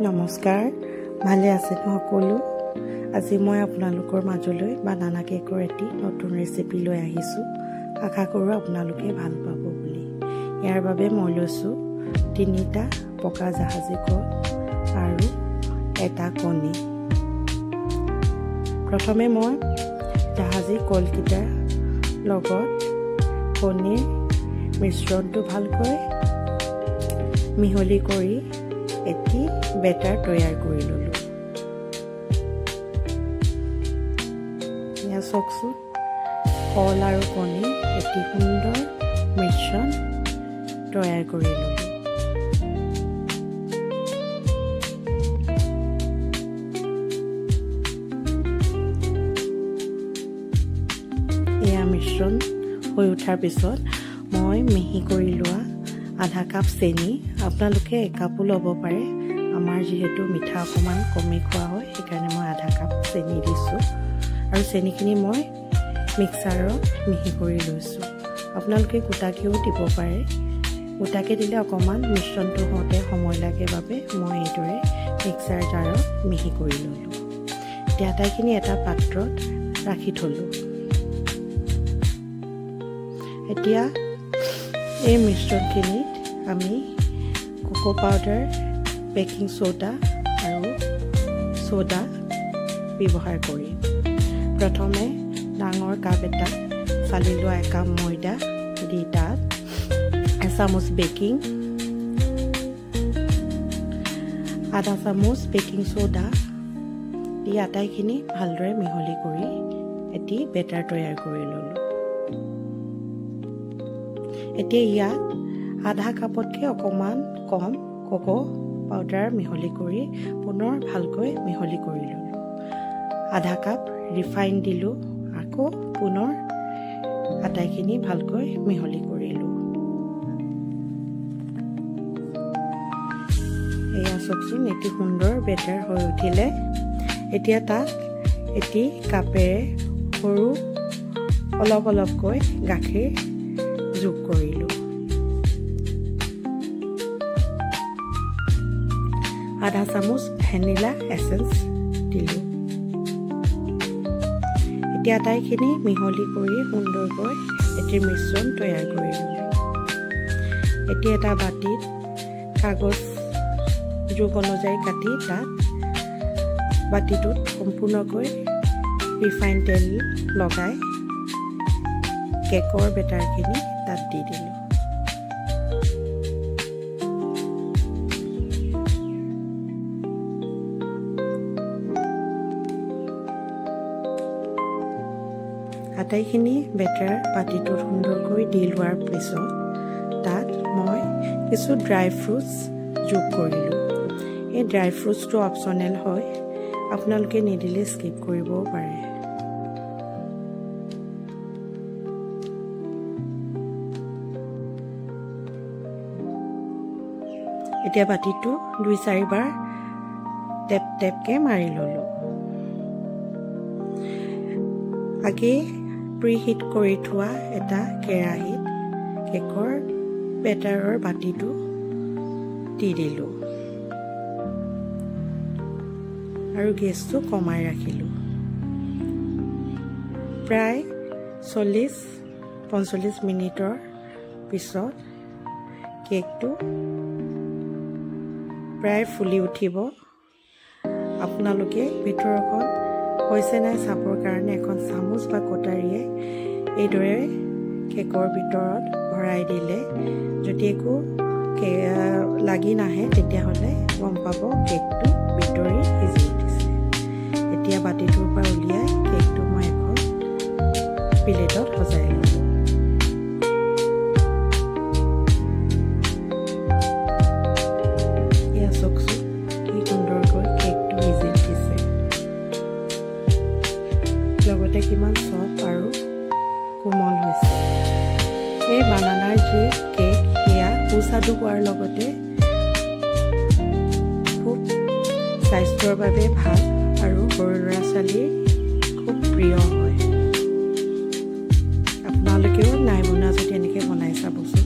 নমস্কাৰ, ভালে আছে সকলো। আজি মই আপোনালোকৰ মাজলৈ বানানা কেকৰ এটি নতুন ৰেচিপি লৈ আহিছোঁ। আশা কৰোঁ আপোনালোকে ভাল পাব বুলি। ইয়াৰ বাবে মই লৈছোঁ 3টা পকা জাহাজী কল আৰু এটা কণী। প্ৰথমে মই জাহাজী কলকেইটাৰ লগত কণীৰ মিশ্ৰণটো ভালকৈ মিহলি কৰি এটি বেটাৰ তৈয়াৰ কৰি ললোঁ। এয়া চাওকচোন, কল আৰু কণী এটি সুন্দৰ মিশ্ৰণ তৈয়াৰ কৰি ললোঁ। এয়া মিশ্ৰণ হৈ উঠাৰ পিছত মই মিহি কৰি লোৱা আধা কাপ চেনি, আপোনালোকে 1 কাপো ল'ব পাৰে। আমাৰ যিহেতু মিঠা অকণমান কমেই খোৱা হয়, সেইকাৰণে মই আধা কাপ চেনি দিছোঁ। আৰু চেনিখিনি মই মিক্সাৰত মিহি কৰি লৈছোঁ। আপোনালোকে গোটাকৈও দিব পাৰে। গোটাকৈ দিলে অকণমান মিশ্ৰণটো হওঁতে সময় লাগে বাবে মই এইদৰে মিক্সাৰ জাৰত মিহি কৰি ল'লোঁ। এতিয়া আটাইখিনি এটা পাত্ৰত ৰাখি থলোঁ। এতিয়া এই মিশ্ৰণখিনিত আমি কোকো পাউডাৰ, বেকিং সোডা আৰু সোডা ব্যৱহাৰ কৰিম। প্ৰথমে ডাঙৰ কাপ এটা চালি লোৱা 1 কাপ ময়দা দি তাত 1 চামুচ বেকিং, আধা চামুচ বেকিং সোডা দি আটাইখিনি ভালদৰে মিহলি কৰি এটি বেটাৰ তৈয়াৰ কৰি ল'লোঁ। এতিয়া ইয়াত আধা কাপতকৈ অকণমান কম কোকো পাউডাৰ মিহলি কৰি পুনৰ ভালকৈ মিহলি কৰি ল'লোঁ। আধা কাপ ৰিফাইন দিলোঁ, আকৌ পুনৰ আটাইখিনি ভালকৈ মিহলি কৰিলোঁ। এয়া চাওকচোন, এটি সুন্দৰ বেটাৰ হৈ উঠিলে। এতিয়া তাক এটি কাপেৰে সৰু অলপ অলপকৈ গাখীৰ যোগ কৰিলোঁ। আধা চামুচ ভেনিলা এচেন্স দিলোঁ। এতিয়া আটাইখিনি মিহলি কৰি সুন্দৰকৈ এটি মিশ্ৰণ তৈয়াৰ কৰিলোঁ। এতিয়া এটা বাতিত কাগজ জোখ অনুযায়ী কাটি তাত বাতিটোত সম্পূৰ্ণকৈ ৰিফাইন তেল লগাই কেকৰ বেটাৰখিনি তাত দি দিলোঁ। আটাইখিনি বেটাৰ বাতিটোত সুন্দৰকৈ দি লোৱাৰ পিছত তাত মই কিছু ড্ৰাই ফ্ৰুটছ যোগ কৰিলোঁ। এই ড্ৰাই ফ্ৰুটছটো অপশ্যনেল হয়, আপোনালোকে নিদিলে স্কিপ কৰিবও পাৰে। এতিয়া বাতিটো 2-4 বাৰ টেপ টেপকৈ মাৰি ল'লোঁ। আগেয়ে প্ৰিহিট কৰি থোৱা এটা কেৰাহীত কেকৰ বেটাৰৰ বাতিটো দি দিলোঁ আৰু গেছটো কমাই ৰাখিলোঁ। প্ৰায় 40-45 মিনিটৰ পিছত কেকটো প্ৰায় ফুলি উঠিব। আপোনালোকে ভিতৰখন হৈছে নাই চাবৰ কাৰণে এখন চামুচ বা কটাৰীয়ে এইদৰে কেকৰ ভিতৰত ভৰাই দিলে যদি একো লাগি নাহে তেতিয়াহ'লে গম পাব কেকটো ভিতৰি সিজি উঠিছে। এতিয়া বাতিটোৰ পৰা উলিয়াই কেকটো মই এখন প্লেটত সজাই ল'লোঁ। এয়া চাওকচোন, কি সুন্দৰকৈ কেকটো সিজি উঠিছে, লগতে কিমান চফ্ট আৰু কোমল হৈছে। এই বানানাৰ যি কেক সেয়া সুস্বাদু হোৱাৰ লগতে খুব স্বাস্থ্যৰ বাবে ভাল আৰু সৰু ল'ৰা-ছোৱালীৰ খুব প্ৰিয় হয়। আপোনালোকেও নাই বনোৱা যদি এনেকৈ বনাই চাবচোন।